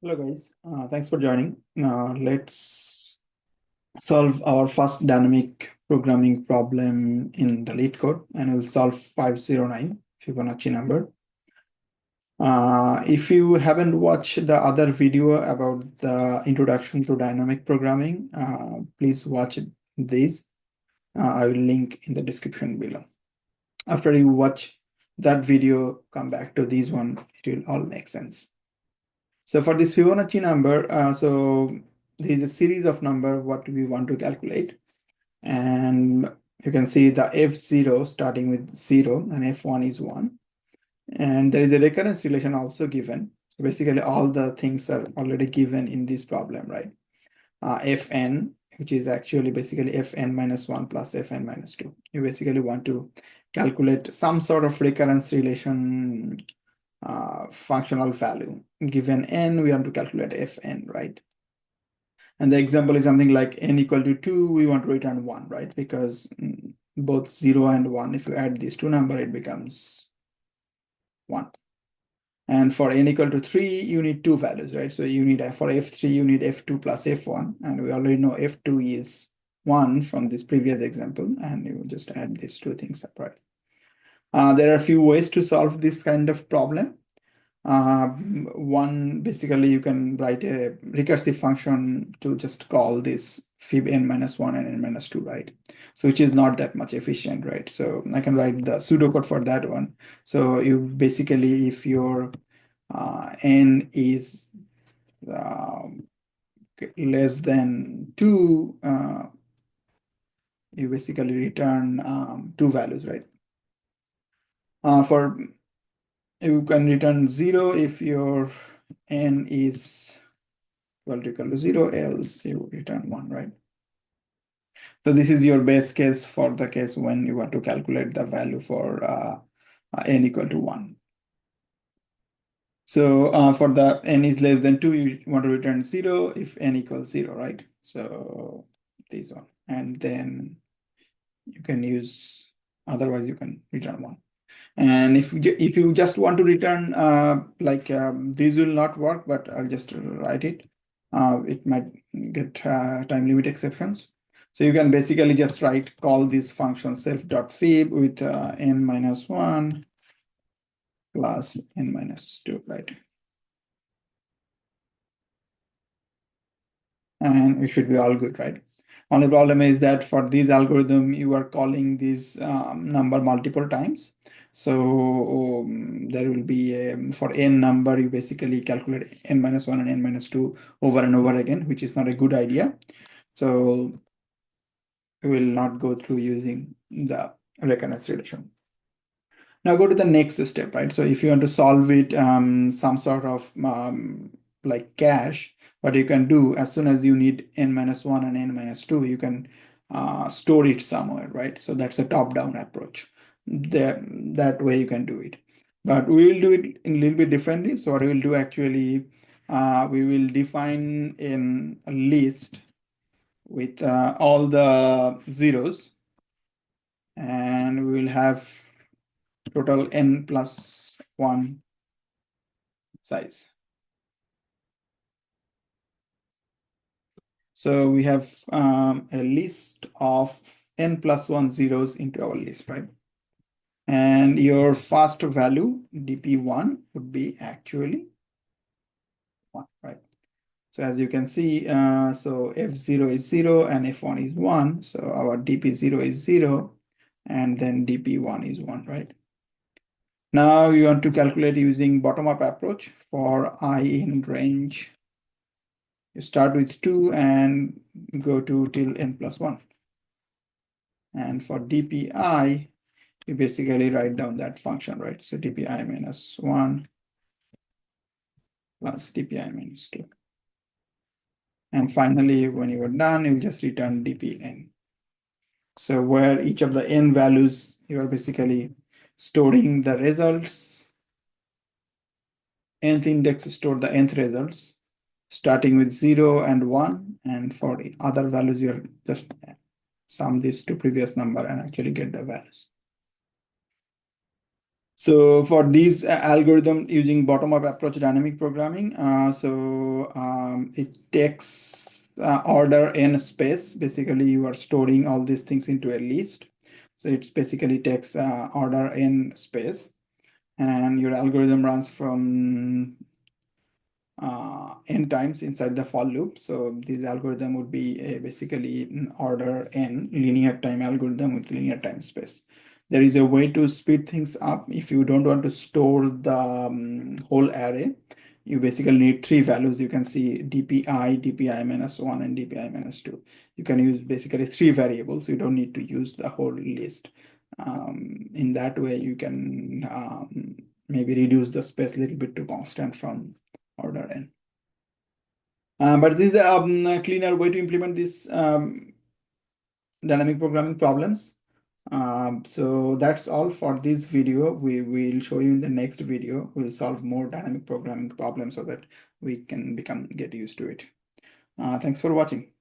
Hello guys, thanks for joining. Let's solve our first dynamic programming problem in the LeetCode, and we'll solve 509 Fibonacci number. If you haven't watched the other video about the introduction to dynamic programming, please watch this. I will link in the description below. After you watch that video, come back to this one, it will all make sense. So for this Fibonacci number, so there is a series of number what we want to calculate. And you can see the F0 starting with 0 and F1 is 1. And there is a recurrence relation also given. So basically all the things are already given in this problem, right? Fn, which is actually basically Fn minus 1 plus Fn minus 2. You basically want to calculate some sort of recurrence relation functional value. Given n, we want to calculate Fn, right? And the example is something like n equal to 2, we want to return 1, right? Because both 0 and 1, if you add these two numbers, it becomes 1. And for n equal to 3, you need two values, right? So you need, for F3, you need F2 plus F1. And we already know F2 is 1 from this previous example. And you just add these two things separately. There are a few ways to solve this kind of problem. One, basically, you can write a recursive function to just call this fib n minus 1 and n minus 2, right? So which is not that much efficient, right? So I can write the pseudocode for that one. So you basically, if your n is less than 2, you basically return two values, right? You can return 0 if your n is equal to 0, else you return 1, right? So this is your base case for the case when you want to calculate the value for n equal to 1. So for the n is less than 2, you want to return 0 if n equals 0, right? So this one. And then you can use, otherwise you can return 1. And if you just want to return, this will not work, but I'll just write it. It might get time limit exceptions. So you can basically just call this function self.fib with n minus 1 plus n minus 2, right? And it should be all good, right? Only problem is that for this algorithm, you are calling this number multiple times. So there will be for n number, you basically calculate n minus 1 and n minus 2 over and over again, which is not a good idea. So we will not go through using the recurrence relation. Now go to the next step, right? So if you want to solve it some sort of like cache, what you can do as soon as you need n minus 1 and n minus 2, you can store it somewhere, right? So that's a top-down approach. That way you can do it. But we will do it in a little bit differently. So what we will do actually, we will define in a list with all the zeros, and we will have total n plus 1 size. So we have a list of n plus 1 zeros into our list, right? And your first value, dp1, would be actually 1, right? So as you can see, so f0 is 0 and f1 is 1. So our dp0 is 0 and then dp1 is 1, right? Now you want to calculate using bottom-up approach for I in range. You start with 2 and go to till n plus 1. And for dpi, you basically write down that function, right? So dpi minus 1 plus dpi minus 2. And finally, when you are done, you just return dpn. So where each of the n values, you are basically storing the results. Nth index store the nth results, starting with 0 and 1. And for the other values, you are just sum this to previous number and actually get the values. So for these algorithm using bottom-up approach dynamic programming, it takes order n space. Basically, you are storing all these things into a list. So it basically takes order n space, and your algorithm runs from n times inside the for loop. So this algorithm would be basically an order n linear time algorithm with linear time space. There is a way to speed things up. If you don't want to store the whole array, you basically need three values. You can see DPI, DPI minus 1, and DPI minus 2. You can use basically three variables. You don't need to use the whole list. In that way, you can maybe reduce the space a little bit to constant from order n. But this is a cleaner way to implement these dynamic programming problems. So that's all for this video. We will show you in the next video. We'll solve more dynamic programming problems so that we can get used to it. Thanks for watching.